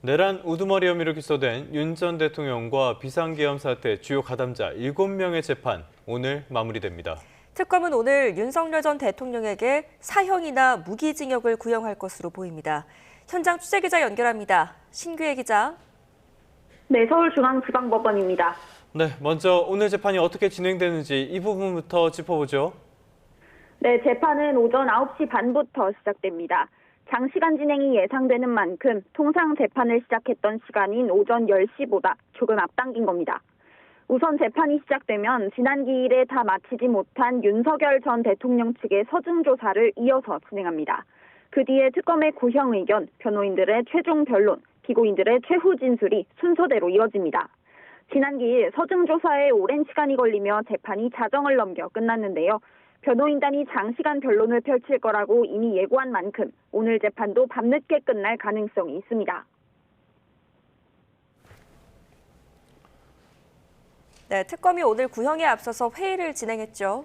내란 우두머리 혐의로 기소된 윤 전 대통령과 비상계엄 사태 주요 가담자 7명의 재판 오늘 마무리됩니다. 특검은 오늘 윤석열 전 대통령에게 사형이나 무기징역을 구형할 것으로 보입니다. 현장 취재기자 연결합니다. 신규혜 기자. 네, 서울중앙지방법원입니다. 네, 먼저 오늘 재판이 어떻게 진행되는지 이 부분부터 짚어보죠. 네, 재판은 오전 9시 반부터 시작됩니다. 장시간 진행이 예상되는 만큼 통상 재판을 시작했던 시간인 오전 10시보다 조금 앞당긴 겁니다. 우선 재판이 시작되면 지난 기일에 다 마치지 못한 윤석열 전 대통령 측의 서증 조사를 이어서 진행합니다. 그 뒤에 특검의 구형 의견, 변호인들의 최종 변론, 피고인들의 최후 진술이 순서대로 이어집니다. 지난 기일 서증 조사에 오랜 시간이 걸리며 재판이 자정을 넘겨 끝났는데요. 변호인단이 장시간 변론을 펼칠 거라고 이미 예고한 만큼 오늘 재판도 밤늦게 끝날 가능성이 있습니다. 네, 특검이 오늘 구형에 앞서서 회의를 진행했죠.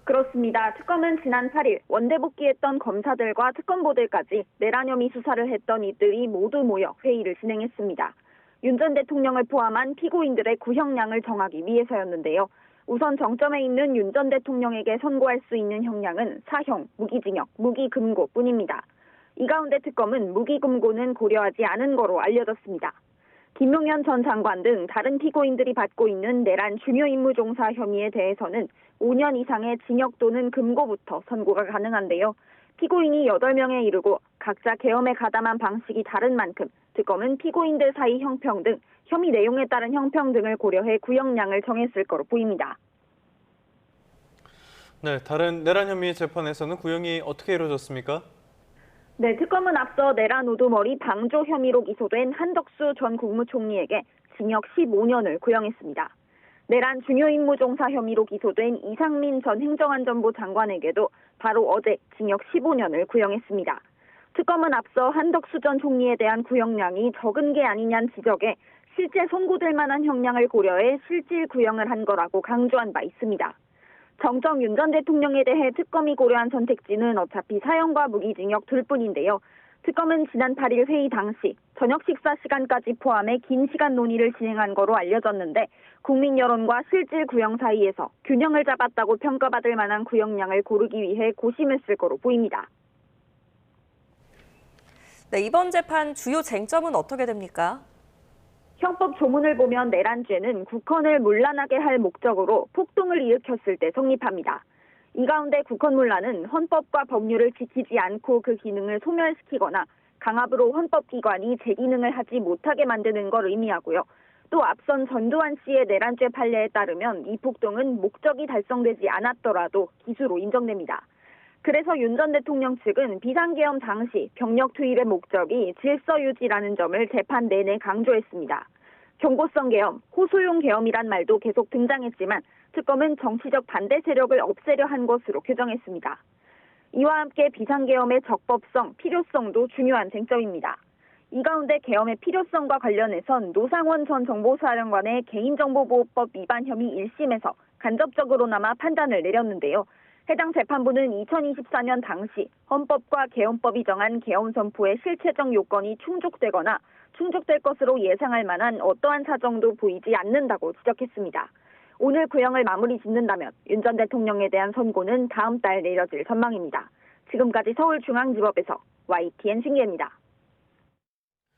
그렇습니다. 특검은 지난 8일 원대 복귀했던 검사들과 특검보들까지 내란 혐의 수사를 했던 이들이 모두 모여 회의를 진행했습니다. 윤 전 대통령을 포함한 피고인들의 구형량을 정하기 위해서였는데요. 우선 정점에 있는 윤 전 대통령에게 선고할 수 있는 형량은 사형, 무기징역, 무기금고뿐입니다. 이 가운데 특검은 무기금고는 고려하지 않은 거로 알려졌습니다. 김용현 전 장관 등 다른 피고인들이 받고 있는 내란 중요 임무 종사 혐의에 대해서는 5년 이상의 징역 또는 금고부터 선고가 가능한데요. 피고인이 8명에 이르고 각자 계엄에 가담한 방식이 다른 만큼 특검은 피고인들 사이 형평 등 혐의 내용에 따른 형평 등을 고려해 구형량을 정했을 거로 보입니다. 네, 다른 내란 혐의 재판에서는 구형이 어떻게 이루어졌습니까? 네, 특검은 앞서 내란 우두머리 방조 혐의로 기소된 한덕수 전 국무총리에게 징역 15년을 구형했습니다. 내란 중요 임무 종사 혐의로 기소된 이상민 전 행정안전부 장관에게도 바로 어제 징역 15년을 구형했습니다. 특검은 앞서 한덕수 전 총리에 대한 구형량이 적은 게 아니냐는 지적에 실제 선고될 만한 형량을 고려해 실질 구형을 한 거라고 강조한 바 있습니다. 정청 윤 전 대통령에 대해 특검이 고려한 선택지는 어차피 사형과 무기징역 둘뿐인데요. 특검은 지난 8일 회의 당시 저녁 식사 시간까지 포함해 긴 시간 논의를 진행한 거로 알려졌는데 국민 여론과 실질 구형 사이에서 균형을 잡았다고 평가받을 만한 구형량을 고르기 위해 고심했을 거로 보입니다. 네, 이번 재판 주요 쟁점은 어떻게 됩니까? 형법 조문을 보면 내란죄는 국헌을 문란하게 할 목적으로 폭동을 일으켰을 때 성립합니다. 이 가운데 국헌문란은 헌법과 법률을 지키지 않고 그 기능을 소멸시키거나 강압으로 헌법기관이 제 기능을 하지 못하게 만드는 걸 의미하고요. 또 앞선 전두환 씨의 내란죄 판례에 따르면 이 폭동은 목적이 달성되지 않았더라도 기수로 인정됩니다. 그래서 윤 전 대통령 측은 비상계엄 당시 병력 투입의 목적이 질서 유지라는 점을 재판 내내 강조했습니다. 경고성 계엄, 호소용 계엄이란 말도 계속 등장했지만 특검은 정치적 반대 세력을 없애려 한 것으로 규정했습니다. 이와 함께 비상계엄의 적법성, 필요성도 중요한 쟁점입니다. 이 가운데 계엄의 필요성과 관련해선 노상원 전 정보사령관의 개인정보보호법 위반 혐의 1심에서 간접적으로나마 판단을 내렸는데요. 해당 재판부는 2024년 당시 헌법과 계엄법이 정한 계엄 선포의 실체적 요건이 충족되거나 충족될 것으로 예상할 만한 어떠한 사정도 보이지 않는다고 지적했습니다. 오늘 구형을 마무리 짓는다면 윤 전 대통령에 대한 선고는 다음 달 내려질 전망입니다. 지금까지 서울중앙지법에서 YTN 신기혜입니다.